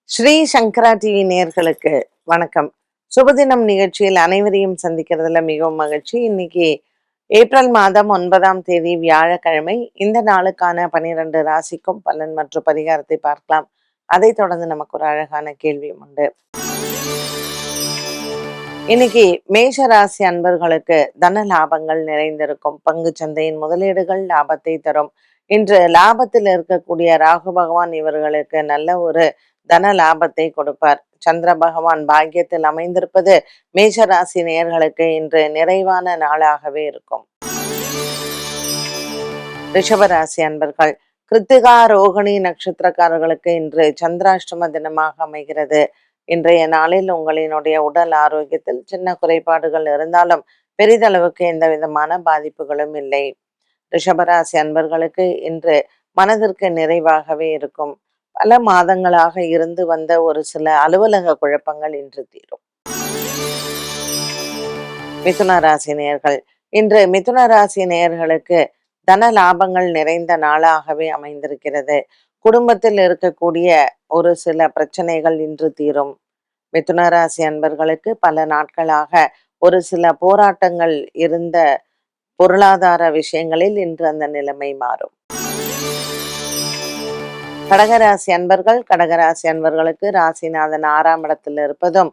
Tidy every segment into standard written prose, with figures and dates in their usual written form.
ஸ்ரீ சங்கரா TV நேயர்களுக்கு வணக்கம். சுபதினம் நிகழ்ச்சியில் அனைவரையும் சந்திக்கிறதுல மிகவும் மகிழ்ச்சி. இன்னைக்கு ஏப்ரல் மாதம் 9ஆம் தேதி வியாழக்கிழமை. இந்த நாளுக்கான 12 ராசிக்கும் பலன் மற்றும் பரிகாரத்தை பார்க்கலாம். அதைத் தொடர்ந்து நமக்கு ஒரு அழகான கேள்வியும் உண்டு. இன்னைக்கு மேஷ ராசி அன்பர்களுக்கு தன லாபங்கள் நிறைந்திருக்கும். பங்கு சந்தையின் முதலீடுகள் லாபத்தை தரும். இன்று லாபத்தில் இருக்கக்கூடிய ராகு பகவான் இவர்களுக்கு நல்ல ஒரு தன லாபத்தை கொடுப்பார். சந்திர பகவான் பாக்கியத்தில் அமைந்திருப்பது மேஷ ராசி நேயர்களுக்கு இன்று நிறைவான நாளாகவே இருக்கும். ரிஷபராசி அன்பர்கள் கிருத்திகா ரோகிணி நட்சத்திரக்காரர்களுக்கு இன்று சந்திராஷ்டம தினமாக அமைகிறது. இன்றைய நாளில் உங்களினுடைய உடல் ஆரோக்கியத்தில் சின்ன குறைபாடுகள் இருந்தாலும் பெரிதளவுக்கு எந்த விதமான பாதிப்புகளும் இல்லை. ரிஷபராசி அன்பர்களுக்கு இன்று மனதிற்கு நிறைவாகவே இருக்கும். பல மாதங்களாக இருந்து வந்த ஒரு சில அலுவலக குழப்பங்கள் இன்று தீரும். மிதுன ராசி நேயர்கள் இன்று மிதுன ராசி நேயர்களுக்கு தன லாபங்கள் நிறைந்த நாளாகவே அமைந்திருக்கிறது. குடும்பத்தில் இருக்கக்கூடிய ஒரு சில பிரச்சனைகள் இன்று தீரும். மிதுன ராசி அன்பர்களுக்கு பல நாட்களாக ஒரு சில போராட்டங்கள் இருந்த பொருளாதார விஷயங்களில் இன்று அந்த நிலைமை மாறும். கடகராசி அன்பர்களுக்கு ராசிநாதன் 6ஆம் இடத்தில் இருப்பதும்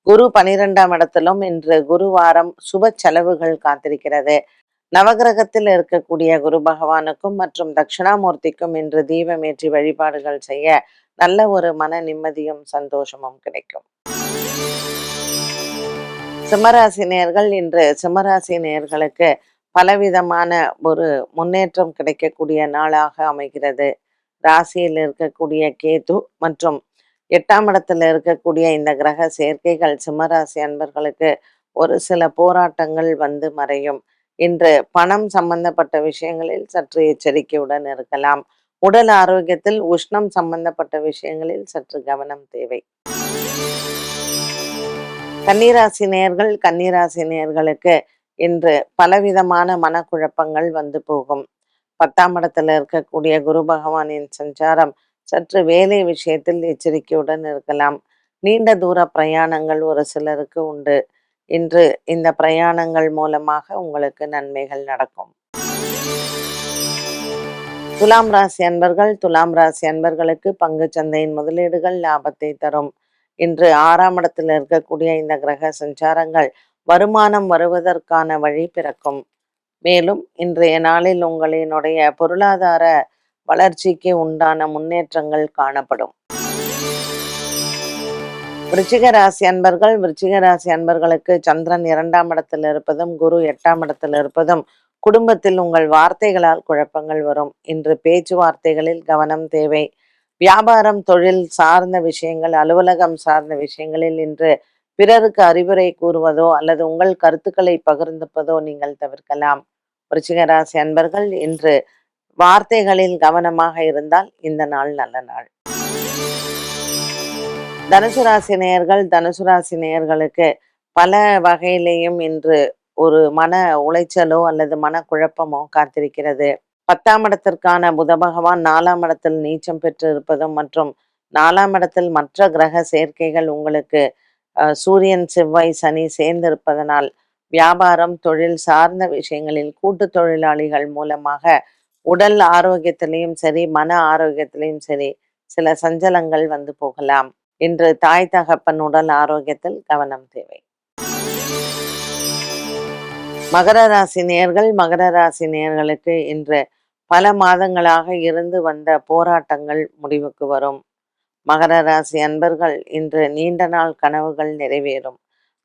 குரு 12ஆம் இடத்திலும் இன்று குருவாரம் சுப செலவுகள் காத்திருக்கிறது. நவகிரகத்தில் இருக்கக்கூடிய குரு பகவானுக்கும் மற்றும் தட்சிணாமூர்த்திக்கும் இன்று தீபமேற்றி வழிபாடுகள் செய்ய நல்ல ஒரு மன நிம்மதியும் சந்தோஷமும் கிடைக்கும். சிம்மராசி நேயர்கள் இன்று சிம்மராசி நேயர்களுக்கு பலவிதமான ஒரு முன்னேற்றம் கிடைக்கக்கூடிய நாளாக அமைகிறது. ராசியில் இருக்கக்கூடிய கேது மற்றும் 8ஆம் இடத்துல இருக்கக்கூடிய இந்த கிரக சேர்க்கைகள் சிம்மராசி அன்பர்களுக்கு ஒரு சில போராட்டங்கள் வந்து மறையும். இன்று பணம் சம்பந்தப்பட்ட விஷயங்களில் சற்று எச்சரிக்கையுடன் இருக்கலாம். உடல் ஆரோக்கியத்தில் உஷ்ணம் சம்பந்தப்பட்ட விஷயங்களில் சற்று கவனம் தேவை. கன்னிராசி நேயர்களுக்கு இன்று பலவிதமான மனக்குழப்பங்கள் வந்து போகும். 10ஆம் இடத்துல இருக்கக்கூடிய குரு பகவானின் சஞ்சாரம் சற்று வேலை விஷயத்தில் எச்சரிக்கையுடன் இருக்கலாம். நீண்ட தூர பிரயாணங்கள் ஒரு சிலருக்கு உண்டு. இன்று இந்த பிரயாணங்கள் மூலமாக உங்களுக்கு நன்மைகள் நடக்கும். துலாம் ராசி அன்பர்களுக்கு பங்கு சந்தையின் முதலீடுகள் லாபத்தை தரும். இன்று 6ஆம் இடத்தில் இருக்கக்கூடிய இந்த கிரக சஞ்சாரங்கள் வருமானம் வருவதற்கான வழி பிறக்கும். மேலும் இன்றைய நாளில் உங்களினுடைய பொருளாதார வளர்ச்சிக்கு உண்டான முன்னேற்றங்கள் காணப்படும். விருச்சிக ராசி அன்பர்களுக்கு சந்திரன் 2ஆம் இடத்தில் இருப்பதும் குரு 8ஆம் இடத்தில் இருப்பதும் குடும்பத்தில் உங்கள் வார்த்தைகளால் குழப்பங்கள் வரும். இன்று பேச்சுவார்த்தைகளில் கவனம் தேவை. வியாபாரம் தொழில் சார்ந்த விஷயங்கள் அலுவலகம் சார்ந்த விஷயங்களில் இன்று பிறருக்கு அறிவுரை கூறுவதோ அல்லது உங்கள் கருத்துக்களை பகிர்ந்துப்பதோ நீங்கள் தவிர்க்கலாம். விருச்சிக ராசி அன்பர்கள் இன்று வார்த்தைகளில் கவனமாக இருந்தால் இந்த நாள் நல்ல நாள். தனுசு ராசி நேயர்களுக்கு பல வகையிலேயும் இன்று ஒரு மன உளைச்சலோ அல்லது மனக்குழப்பமோ காத்திருக்கிறது. 10ஆம் இடத்திற்கான புத பகவான் 4ஆம் இடத்தில் நீச்சம் பெற்று இருப்பதும் மற்றும் 4ஆம் இடத்தில் மற்ற கிரக சேர்க்கைகள் உங்களுக்கு சூரியன் செவ்வாய் சனி சேர்ந்திருப்பதனால் வியாபாரம் தொழில் சார்ந்த விஷயங்களில் கூட்டு தொழிலாளிகள் மூலமாக உடல் ஆரோக்கியத்திலையும் சரி மன ஆரோக்கியத்திலையும் சரி சில சஞ்சலங்கள் வந்து போகலாம். இன்று தாய் தகப்பன் உடல் ஆரோக்கியத்தில் கவனம் தேவை. மகர ராசி நேயர்களுக்கு இன்று பல மாதங்களாக இருந்து வந்த போராட்டங்கள் முடிவுக்கு வரும். மகர ராசி அன்பர்கள் இன்று நீண்ட நாள் கனவுகள் நிறைவேறும்.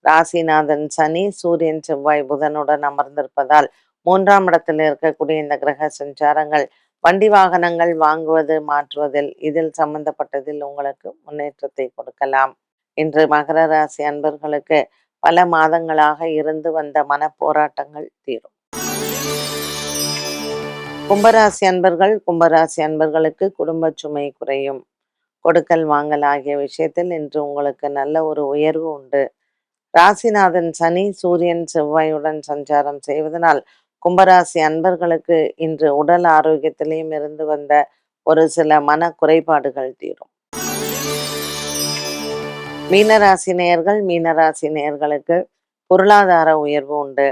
ராசிநாதன் சனி சூரியன் செவ்வாய் புதனுடன் அமர்ந்திருப்பதால் 3ஆம் இடத்தில் இருக்கக்கூடிய இந்த கிரக சஞ்சாரங்கள் வண்டி வாகனங்கள் வாங்குவது மாற்றுவதில் இதில் சம்பந்தப்பட்டதில் உங்களுக்கு முன்னேற்றத்தை கொடுக்கலாம். இன்று மகர ராசி அன்பர்களுக்கு பல மாதங்களாக இருந்து வந்த மன போராட்டங்கள் தீரும். கும்பராசி அன்பர்களுக்கு குடும்ப சுமை குறையும். கொடுக்கல் வாங்கல் ஆகிய விஷயத்தில் இன்று உங்களுக்கு நல்ல ஒரு உயர்வு உண்டு. ராசிநாதன் சனி சூரியன் செவ்வாயுடன் சஞ்சாரம் செய்வதனால் கும்பராசி அன்பர்களுக்கு இன்று உடல் ஆரோக்கியத்திலையும் இருந்து வந்த ஒரு சில மன குறைபாடுகள் தீரும். மீனராசி நேயர்கள், மீனராசி நேயர்களுக்கு பொருளாதார உயர்வு உண்டு.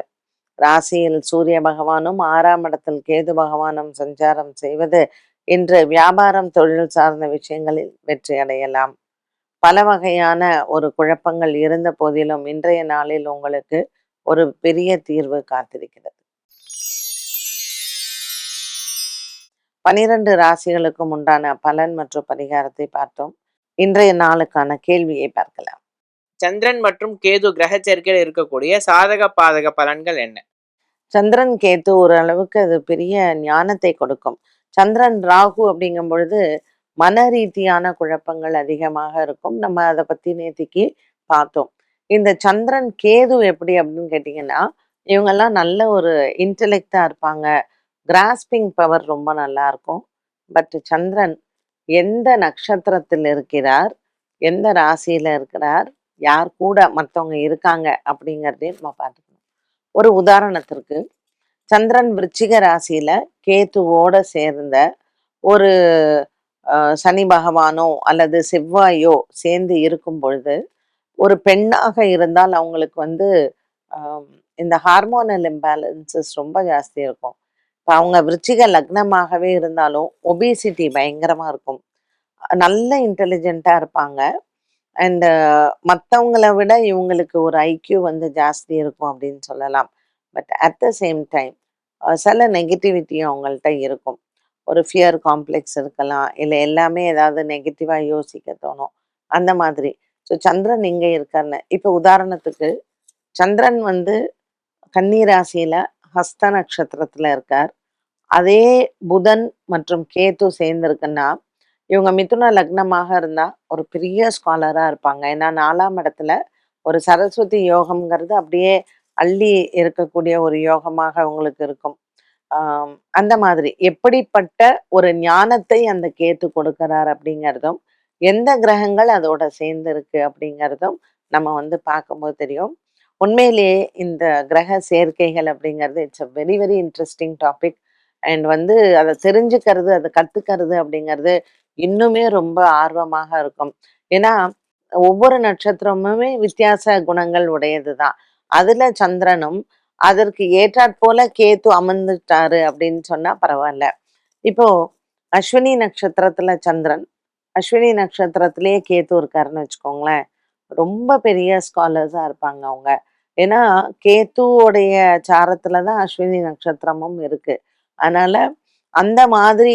ராசியில் சூரிய பகவானும் 6ஆம் இடத்தில் கேது பகவானும் சஞ்சாரம் செய்வது இன்று வியாபாரம் தொழில் சார்ந்த விஷயங்களில் வெற்றி அடையலாம். பல வகையான ஒரு குழப்பங்கள் இருந்த போதிலும் இன்றைய நாளில் உங்களுக்கு ஒரு பெரிய தீர்வு காத்திருக்கிறது. 12 ராசிகளுக்கும் உண்டான பலன் மற்றும் பரிகாரத்தை பார்த்தோம். இன்றைய நாளுக்கான கேள்வியை பார்க்கலாம். சந்திரன் மற்றும் கேது கிரக சேர்க்கையில் இருக்கக்கூடிய சாதக பாதக பலன்கள் என்ன? சந்திரன் கேத்து ஓரளவுக்கு அது பெரிய ஞானத்தை கொடுக்கும். சந்திரன் ராகு அப்படிங்கும் பொழுது மன ரீதியான குழப்பங்கள் அதிகமாக இருக்கும். நம்ம அதை பத்தி நேத்திக்கு பார்த்தோம். இந்த சந்திரன் கேது எப்படி அப்படின்னு கேட்டிங்கன்னா, இவங்கெல்லாம் நல்ல ஒரு இன்டெலெக்டா இருப்பாங்க. கிராஸ்பிங் பவர் ரொம்ப நல்லா இருக்கும். பட் சந்திரன் எந்த நட்சத்திரத்தில் இருக்கிறார், எந்த ராசியில இருக்கிறார், யார் கூட மற்றவங்க இருக்காங்க அப்படிங்கிறதையும் நம்ம பார்த்துக்கணும். ஒரு உதாரணத்திற்கு சந்திரன் விருச்சிக ராசியில கேத்துவோட சேர்ந்த ஒரு சனி பகவானோ அல்லது செவ்வாயோ சேர்ந்து இருக்கும் பொழுது ஒரு பெண்ணாக இருந்தால் அவங்களுக்கு வந்து இந்த ஹார்மோனல் இம்பேலன்சஸ் ரொம்ப ஜாஸ்தி இருக்கும். இப்போ அவங்க விருச்சிக லக்னமாகவே இருந்தாலும் ஒபிசிட்டி பயங்கரமா இருக்கும். நல்ல இன்டெலிஜென்ட்டா இருப்பாங்க. அண்ட் மற்றவங்கள விட இவங்களுக்கு ஒரு ஐக்யூ வந்து ஜாஸ்தி இருக்கும் அப்படின்னு சொல்லலாம். But at the same time சில நெகட்டிவிட்டியும் அவங்கள்ட்ட இருக்கும். ஒரு ஃபியர் காம்ப்ளெக்ஸ் இருக்கலாம், இல்லை எல்லாமே ஏதாவது நெகட்டிவாக யோசிக்க தோணும், அந்த மாதிரி. ஸோ சந்திரன் இங்கே இருக்காருன்னு இப்போ உதாரணத்துக்கு சந்திரன் வந்து கன்னி ராசியில ஹஸ்த நட்சத்திரத்துல இருக்கார். அதே புதன் மற்றும் கேது சேர்ந்திருக்குன்னா இவங்க மிதுன லக்னமாக இருந்தா ஒரு பெரிய ஸ்காலரா இருப்பாங்க. ஏன்னா 4ஆம் இடத்துல ஒரு சரஸ்வதி யோகம்ங்கிறது அப்படியே அள்ளி இருக்கக்கூடிய ஒரு யோகமாக உங்களுக்கு இருக்கும். அந்த மாதிரி எப்படிப்பட்ட ஒரு ஞானத்தை அந்த கேத்து கொடுக்கிறார் அப்படிங்கிறதும், எந்த கிரகங்கள் அதோட சேர்ந்து இருக்கு அப்படிங்கிறதும் நம்ம வந்து பார்க்கும்போது தெரியும். உண்மையிலேயே இந்த கிரக சேர்க்கைகள் அப்படிங்கிறது it's a very very interesting topic. And வந்து அதை தெரிஞ்சுக்கிறது, அதை கத்துக்கிறது அப்படிங்கிறது இன்னுமே ரொம்ப ஆர்வமாக இருக்கும். ஏன்னா ஒவ்வொரு நட்சத்திரமுமே வித்தியாச குணங்கள் உடையதுதான். அதுல சந்திரனும் அதற்கு ஏற்றாற் போல கேத்து அமர்ந்துட்டாரு அப்படின்னு சொன்னா பரவாயில்ல. இப்போ அஸ்வினி நட்சத்திரத்துல சந்திரன், அஸ்வினி நட்சத்திரத்திலேயே கேத்து இருக்காருன்னு வச்சுக்கோங்களேன், ரொம்ப பெரிய ஸ்காலர்ஸா இருப்பாங்க அவங்க. ஏன்னா கேத்துவோடைய சாரத்துலதான் அஸ்வினி நட்சத்திரமும் இருக்கு. அதனால அந்த மாதிரி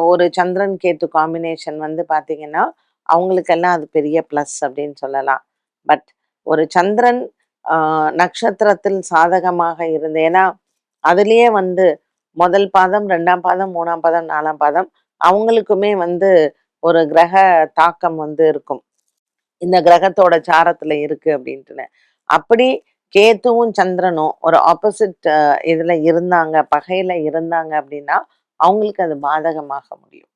ஒரு சந்திரன் கேத்து காம்பினேஷன் வந்து பாத்தீங்கன்னா அவங்களுக்கெல்லாம் அது பெரிய ப்ளஸ் அப்படின்னு சொல்லலாம். பட் ஒரு சந்திரன் நட்சத்திரத்தில் சாதகமாக இருந்து, ஏன்னா அதுலயே வந்து முதல் பாதம், 2ஆம் பாதம், 3ஆம் பாதம், 4ஆம் பாதம் அவங்களுக்குமே வந்து ஒரு கிரக தாக்கம் வந்து இருக்கும். இந்த கிரகத்தோட சாரத்துல இருக்கு அப்படின்ட்டுன்னு. அப்படி கேத்துவும் சந்திரனும் ஒரு ஆப்போசிட் இதுல இருந்தாங்க, பகையில இருந்தாங்க அப்படின்னா அவங்களுக்கு அது பாதகமாக முடியும்.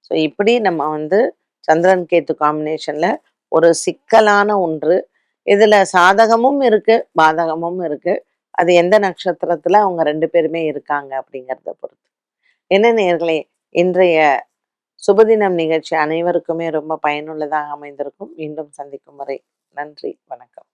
ஸோ இப்படி நம்ம வந்து சந்திரன் கேத்து காம்பினேஷன்ல ஒரு சிக்கலான ஒன்று. இதுல சாதகமும் இருக்கு, பாதகமும் இருக்கு. அது எந்த நட்சத்திரத்துல அவங்க 2 பேருமே இருக்காங்க அப்படிங்கிறத பொறுத்து. என்ன நேயர்களே, இன்றைய சுபதினம் நிகழ்ச்சி அனைவருக்குமே ரொம்ப பயனுள்ளதாக அமைந்திருக்கும். மீண்டும் சந்திக்கும் வரை நன்றி, வணக்கம்.